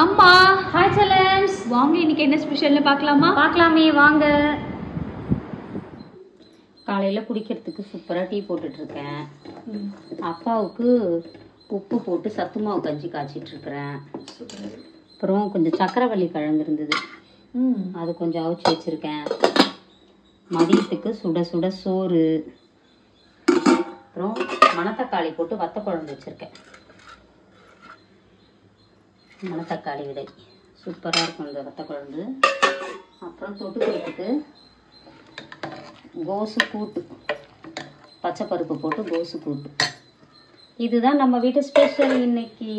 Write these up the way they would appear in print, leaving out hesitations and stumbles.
அம்மா ஹாய் செல்லம்ஸ், வாங்க இன்னைக்கு என்ன ஸ்பெஷல்னு பார்க்கலாமா? பார்க்கலாமே வாங்க. காலையில் குடிக்கிறதுக்கு சூப்பராக டீ போட்டுட்ருக்கேன். அப்பாவுக்கு உப்பு போட்டு சத்து மாவு கஞ்சி காய்ச்சிட்ருக்கிறேன். அப்புறம் கொஞ்சம் சக்கரவள்ளி கிழங்கு இருந்தது, அது கொஞ்சம் அவிச்சு வச்சுருக்கேன். மதியத்துக்கு சுட சுட சோறு, அப்புறம் மணத்தக்காளி போட்டு வத்த குழம்பு வச்சுருக்கேன். மணத்தக்காளி விதை சூப்பராக இருக்கும் இந்த வத்த குழம்பு. அப்புறம் தொட்டுக்கிறதுக்கு கோசு கூட்டு, பச்சை பருப்பு போட்டு கோசு கூட்டு. இதுதான் நம்ம வீட்டு ஸ்பெஷல் இன்னைக்கு.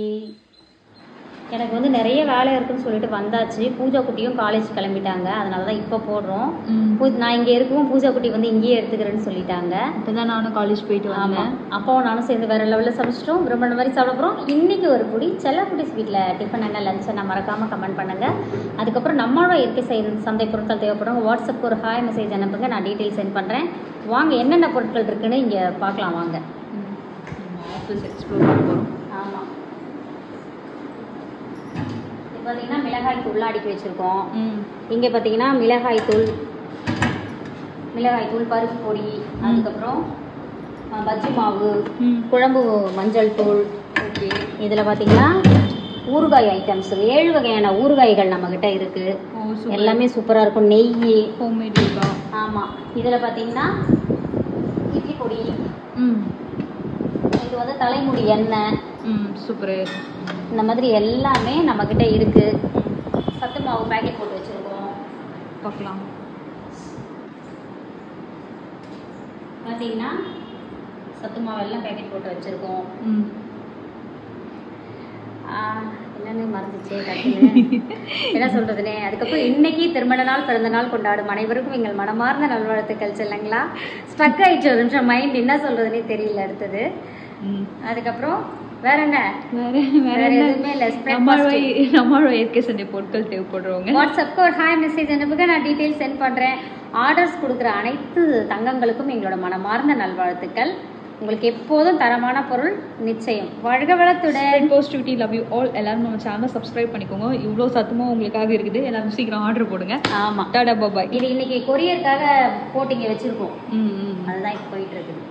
எனக்கு வந்து நிறைய வேலை இருக்குன்னு சொல்லிட்டு வந்தாச்சு. பூஜா குட்டியும் காலேஜ் கிளம்பிட்டாங்க, அதனால தான் இப்போ போடுறோம். நான் இங்கே இருக்கவும் பூஜா குட்டி வந்து இங்கேயே எடுத்துக்கிறேன்னு சொல்லிட்டாங்க. இப்போ தான் நானும் காலேஜ் போயிட்டு வந்தேன். அப்பாவும் நானும் சேர்ந்து வேறு லெவலில் சமைச்சிட்டோம். விரும்பின மாதிரி சாப்பிட போகிறோம். இன்றைக்கி ஒரு குடி செல்லக்குட்டிஸ் வீட்டில் டிஃபன் என்ன லஞ்சை நான் மறக்காமல் கமெண்ட் பண்ணுங்கள். அதுக்கப்புறம் நம்மளோட இயற்கை சந்தை பொருட்கள் தேவைப்படும். வாட்ஸ்அப்புக்கு ஒரு ஹாய் மெசேஜ் அனுப்புங்க, நான் டீட்டெயில் சென்ட் பண்ணுறேன். வாங்க என்னென்ன பொருட்கள் இருக்குன்னு இங்கே பார்க்கலாம் வாங்க. ஆஃபீஸ் எக்ஸ்ப்ளோர் பண்ண போகிறோம். ஆமாம், இப்போ பார்த்தீங்கன்னா மிளகாய் தூள்லாம் அடுக்கி வச்சுருக்கோம். இங்கே பார்த்தீங்கன்னா மிளகாய் தூள், பருப்பு பொடி, அதுக்கப்புறம் பஜ்ஜி மாவு, குழம்பு மஞ்சள் தூள். ஓகே, இதில் பார்த்தீங்கன்னா ஊறுகாய் ஐட்டம்ஸ் 7 வகையான ஊறுகாய்கள் நம்மக்கிட்ட இருக்குது. எல்லாமே சூப்பராக இருக்கும். நெய், ஹோம்மேட் இருக்கா? ஆமாம். இதில் பார்த்தீங்கன்னா இட்லி பொடி, இது வந்து தலைமுடி எண்ணெய், சூப்பரு. இந்த மாதிரி எல்லாமே நம்மக்கிட்ட இருக்குது. சத்து மாவு பேக்கெட் போட்டு வச்சுருக்கோம். பார்க்கலாம். பார்த்தீங்கன்னா சத்து மாவு எல்லாம் பேக்கெட் போட்டு வச்சுருக்கோம். என்னன்னு மறந்துச்சே டக்குன்னு என்ன சொல்கிறதுனே. அதுக்கப்புறம் இன்னைக்கு திருமண நாள், பிறந்த நாள் கொண்டாடும் அனைவருக்கும் எங்கள் மனமார்ந்த நல்வாழ்த்துக்கள் செல்லுங்களா. ஸ்ட்ரக் ஆகிடுச்சு ஒரு நிமிஷம், மைண்ட் என்ன சொல்கிறதுனே தெரியல அடுத்தது. அதுக்கப்புறம் வேற என்ன, வேற எதுவுமே இல்லை. நம்மளோட இயற்கை சந்தை பொருட்கள் தேவைப்படுறவங்க வாட்ஸ்அப்க்கு ஒரு ஹாய் மெசேஜ் அனுப்புங்க, நான் டீட்டெயில் சென்ட் பண்ணுறேன். ஆர்டர்ஸ் கொடுக்குற அனைத்து தங்கங்களுக்கும் எங்களோட மனமார்ந்த நல்வாழ்த்துக்கள். உங்களுக்கு எப்போதும் தரமான பொருள் நிச்சயம். வாழ்க வளத்துடன். Positivity, love you all. எல்லாரும் நம்ம சேனலை சப்ஸ்கிரைப் பண்ணிக்கோங்க. இவ்வளோ சத்தமாக உங்களுக்காக இருக்குது. எல்லாரும் சீக்கிரம் ஆர்டர் போடுங்க. ஆமாம், டாடா பாய். இது இன்னைக்கு கொரியருக்காக போட்டிங்க வச்சுருக்கோம். அதுதான் இப்போ போயிட்டு இருக்குது.